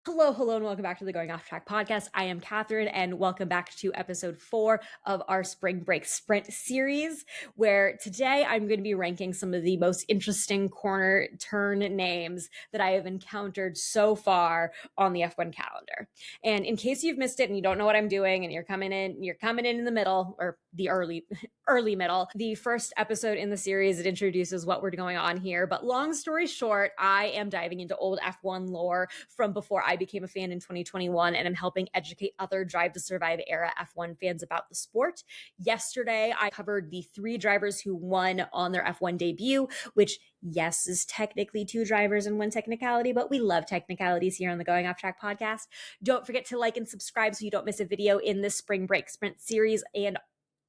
Hello, and welcome back to the Going Off Track podcast. I am Kathryn, and welcome back to episode 4 of our Spring Break Sprint series, where today I'm going to be ranking some of the most interesting corner turn names that I have encountered so far on the F1 calendar. And in case you've missed it and you don't know what I'm doing, and you're coming in the middle, or the early middle, the first episode in the series, it introduces what we're going on here. But long story short, I am diving into old F1 lore from before I became a fan in 2021, and I'm helping educate other Drive to Survive era F1 fans about the sport. Yesterday, I covered the 3 drivers who won on their F1 debut, which, yes, is technically 2 drivers and 1 technicality, but we love technicalities here on the Going Off Track podcast. Don't forget to like and subscribe so you don't miss a video in this Spring Break Sprint series and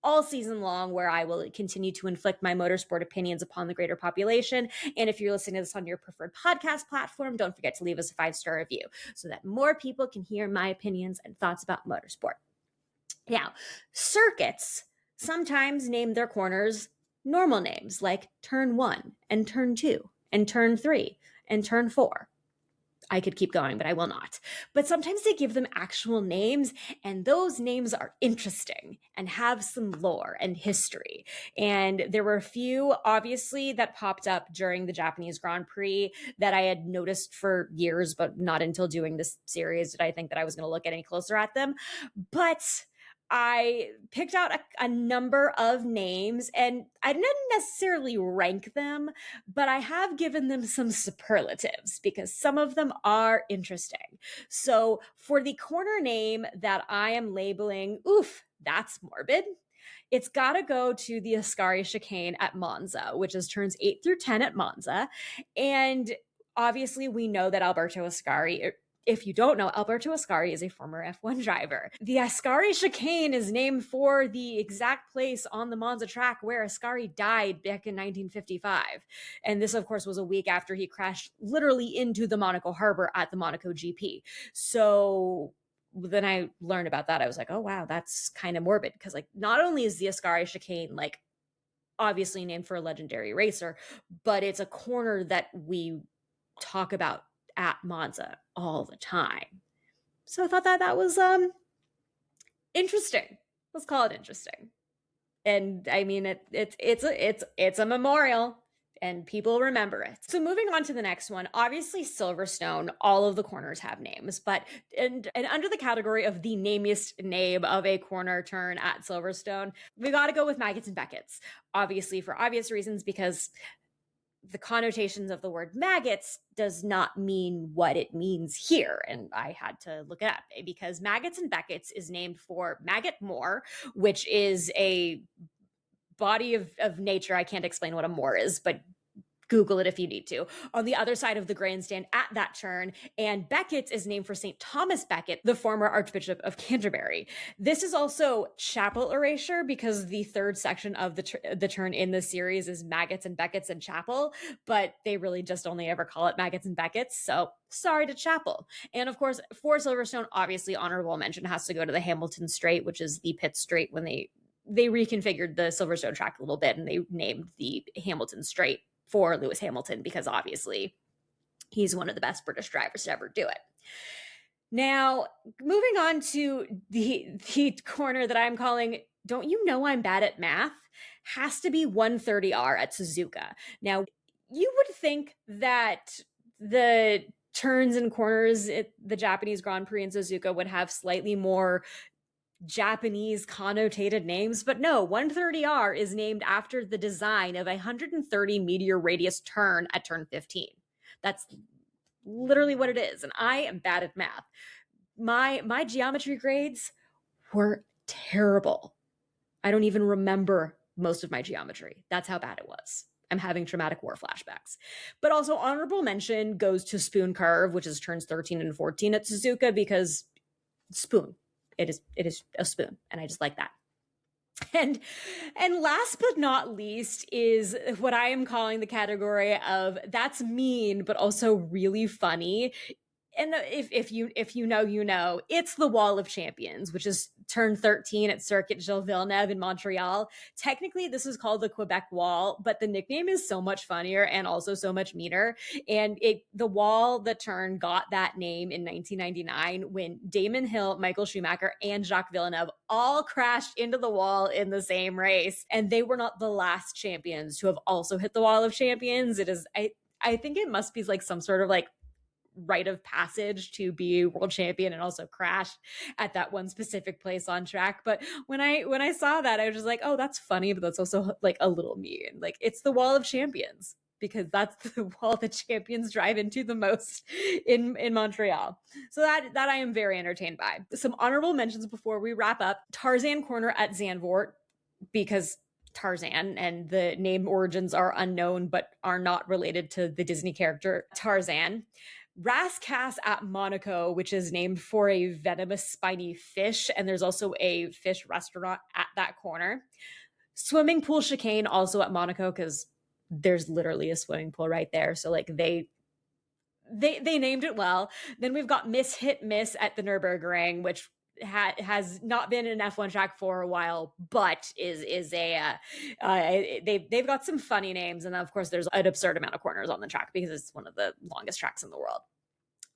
all season long, where I will continue to inflict my motorsport opinions upon the greater population. And if you're listening to this on your preferred podcast platform, don't forget to leave us a 5-star review so that more people can hear my opinions and thoughts about motorsport. Now, circuits sometimes name their corners normal names like turn 1 and turn 2 and turn 3 and turn 4. I could keep going, but I will not. But sometimes they give them actual names, and those names are interesting and have some lore and history. And there were a few, obviously, that popped up during the Japanese Grand Prix that I had noticed for years, but not until doing this series did I think that I was going to look any closer at them. But I picked out a number of names, and I didn't necessarily rank them, but I have given them some superlatives because some of them are interesting. So for the corner name that I am labeling, oof, that's morbid, it's got to go to the Ascari chicane at Monza, which is turns 8 through 10 at Monza. And obviously we know that Alberto Ascari, if you don't know, Alberto Ascari is a former F1 driver. The Ascari chicane is named for the exact place on the Monza track where Ascari died back in 1955. And this, of course, was a week after he crashed literally into the Monaco harbor at the Monaco GP. So then I learned about that. I was like, oh, wow, that's kind of morbid. Because like, not only is the Ascari chicane like obviously named for a legendary racer, but it's a corner that we talk about at Monza all the time. So I thought that was interesting. Let's call it interesting. And I mean, it's a memorial, and people remember it. So moving on to the next one, obviously Silverstone, all of the corners have names, but and under the category of the namiest name of a corner turn at Silverstone, we got to go with Maggots and Beckets, obviously for obvious reasons, because the connotations of the word maggots does not mean what it means here. And I had to look it up because Maggots and Beckets is named for Maggot Moor, which is a body of nature. I can't explain what a moor is, but Google it if you need to. On the other side of the grandstand at that turn, and Beckett's is named for St. Thomas Becket, the former Archbishop of Canterbury. This is also chapel erasure because the third section of the turn in the series is Maggots and Beckets and Chapel, but they really just only ever call it Maggots and Beckets, so sorry to Chapel. And of course, for Silverstone, obviously honorable mention has to go to the Hamilton Straight, which is the pit straight when they reconfigured the Silverstone track a little bit and they named the Hamilton Straight for Lewis Hamilton because obviously he's one of the best British drivers to ever do it. Now, moving on to the corner that I'm calling Don't You Know I'm Bad at Math, has to be 130R at Suzuka. Now, you would think that the turns and corners at the Japanese Grand Prix in Suzuka would have slightly more Japanese connotated names, but no, 130R is named after the design of a 130 meteor radius turn at turn 15. That's literally what it is, and I am bad at math. My geometry grades were terrible. I don't even remember most of my geometry. That's how bad it was. I'm having traumatic war flashbacks. But also honorable mention goes to Spoon Curve, which is turns 13 and 14 at Suzuka, because spoon. It is a spoon, and I just like that. And last but not least is what I am calling the category of that's mean, but also really funny. and if you know, you know, it's the Wall of Champions, which is turn 13 at Circuit Gilles Villeneuve in Montreal. Technically, this is called the Quebec Wall, but the nickname is so much funnier and also so much meaner. And the wall, the turn, got that name in 1999 when Damon Hill, Michael Schumacher, and Jacques Villeneuve all crashed into the wall in the same race. And they were not the last champions to have also hit the Wall of Champions. It is, I think it must be like some sort of like rite of passage to be world champion and also crash at that one specific place on track. But when I saw that, I was just like, oh, that's funny, but that's also like a little mean. Like, it's the Wall of Champions because that's the wall that champions drive into the most in Montreal. So that I am very entertained by. Some honorable mentions before we wrap up. Tarzan Corner at Zandvoort, because Tarzan, and the name origins are unknown but are not related to the Disney character Tarzan. Rascasse at Monaco, which is named for a venomous spiny fish, and there's also a fish restaurant at that corner. Swimming pool chicane also at Monaco, because there's literally a swimming pool right there. So like they named it well. Then we've got Miss Hit Miss at the Nürburgring, which has not been an F1 track for a while, but is a they've got some funny names, and of course there's an absurd amount of corners on the track because it's one of the longest tracks in the world.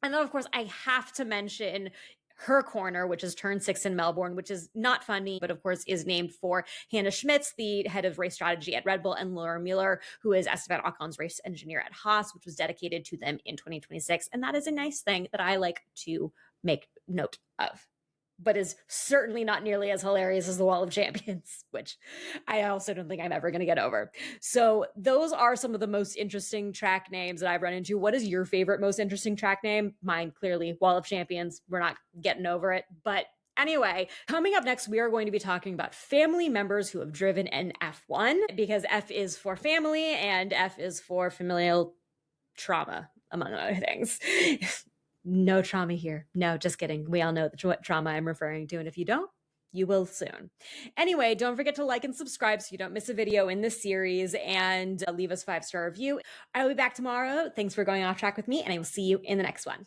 And then of course I have to mention her corner, which is turn 6 in Melbourne, which is not funny, but of course is named for Hannah Schmitz, the head of race strategy at Red Bull, and Laura Mueller, who is Esteban Ocon's race engineer at Haas, which was dedicated to them in 2026. And that is a nice thing that I like to make note of, but is certainly not nearly as hilarious as the Wall of Champions, which I also don't think I'm ever going to get over. So those are some of the most interesting track names that I've run into. What is your favorite, most interesting track name? Mine, clearly, Wall of Champions. We're not getting over it. But anyway, coming up next, we are going to be talking about family members who have driven an F1, because F is for family and F is for familial trauma, among other things. No trauma here. No, just kidding. We all know what trauma I'm referring to. And if you don't, you will soon. Anyway, don't forget to like and subscribe so you don't miss a video in this series, and leave us a 5-star review. I'll be back tomorrow. Thanks for going off track with me, and I will see you in the next one.